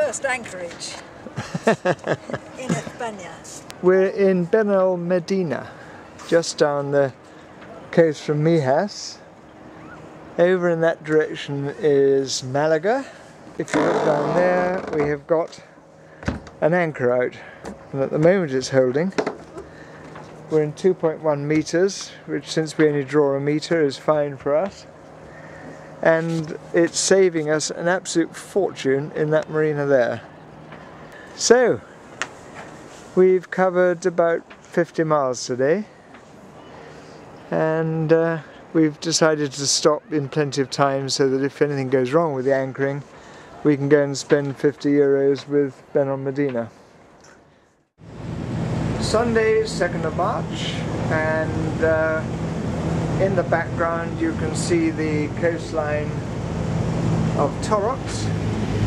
first anchorage in España. We're in Benalmadena, just down the coast from Mijas. Over in that direction is Malaga. If you look down there, we have got an anchor out, and at the moment it's holding. We're in 2.1 meters, which, since we only draw a meter, is fine for us. And it's saving us an absolute fortune in that marina there. So, we've covered about 50 miles today, and we've decided to stop in plenty of time so that if anything goes wrong with the anchoring, we can go and spend 50 euros with Benalmadena. Sunday, 2nd of March, and in the background you can see the coastline of Torrox.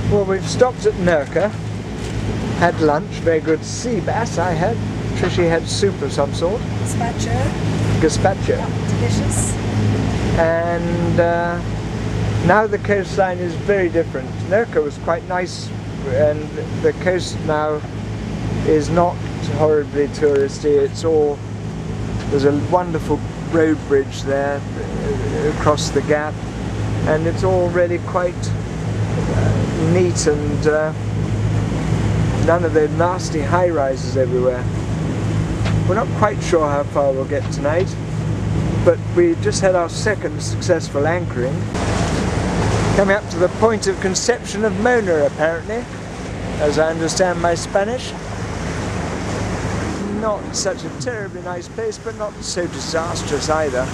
Well, we've stopped at Nerca, had lunch, very good sea bass I had. Trishi had soup of some sort. Gazpacho. Yeah, delicious. And now the coastline is very different. Nerca was quite nice, and the coast now is not horribly touristy. It's all, there's a wonderful road bridge there across the gap, and it's all really quite neat, and none of the nasty high rises everywhere. We're not quite sure how far we'll get tonight, but we just had our second successful anchoring, coming up to the point of conception of Mona, apparently, as I understand my Spanish. Not such a terribly nice place, but not so disastrous either.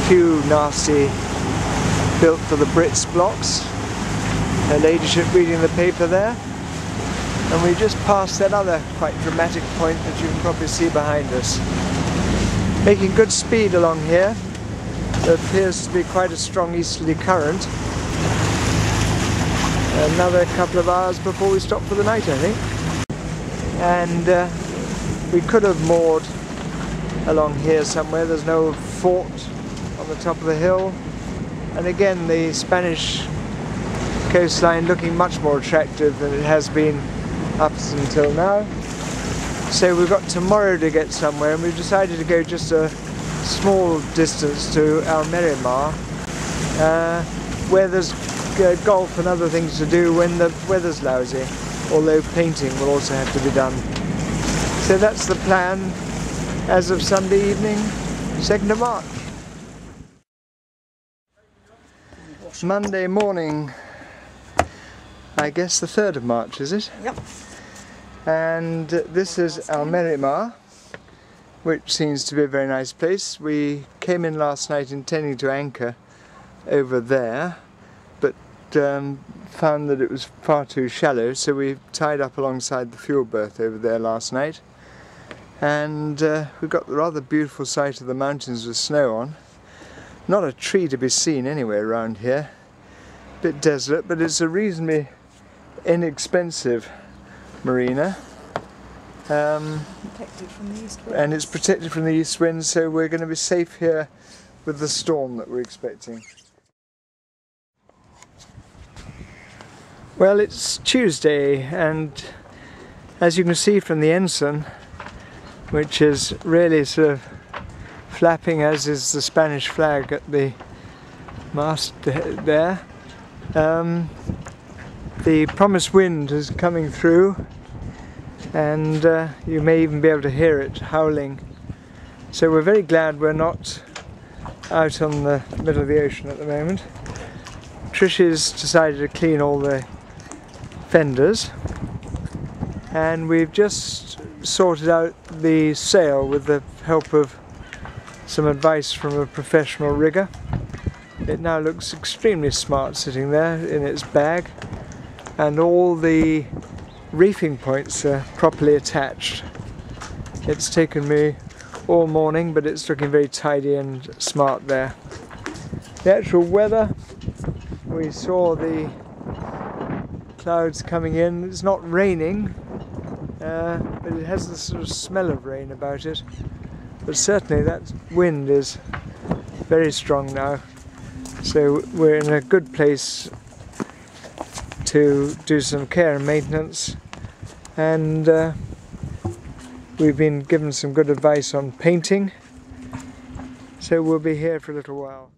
Few nasty built for the Brits blocks. Her ladyship reading the paper there. And we just passed that other quite dramatic point that you can probably see behind us. Making good speed along here. There appears to be quite a strong easterly current. Another couple of hours before we stop for the night, I think. And we could have moored along here somewhere. There's no fort on the top of the hill, and again the Spanish coastline looking much more attractive than it has been up until now. So we've got tomorrow to get somewhere, and we've decided to go just a small distance to Almerimar, where there's golf and other things to do when the weather's lousy, although painting will also have to be done. So that's the plan as of Sunday evening, 2nd of March. Monday morning, I guess the 3rd of March, is it? Yep. And this is Almerimar, which seems to be a very nice place. We came in last night intending to anchor over there, but found that it was far too shallow, so we tied up alongside the fuel berth over there last night, and we got the rather beautiful sight of the mountains with snow on. Not a tree to be seen anywhere around here, a bit desolate, but it's a reasonably inexpensive marina, Protected from the east wind. and it's protected from the east wind, so we're going to be safe here with the storm that we're expecting. Well, it's Tuesday, and as you can see from the ensign, which is really sort of flapping, as is the Spanish flag at the mast there, the promised wind is coming through, and you may even be able to hear it howling. So we're very glad we're not out on the middle of the ocean at the moment. Trishy's decided to clean all the fenders, and we've just sorted out the sail with the help of some advice from a professional rigger. It now looks extremely smart sitting there in its bag, and all the reefing points are properly attached. It's taken me all morning, but it's looking very tidy and smart there. The actual weather, we saw the clouds coming in. It's not raining, but it has this sort of smell of rain about it. But certainly that wind is very strong now, so we're in a good place to do some care and maintenance, and we've been given some good advice on painting, so we'll be here for a little while.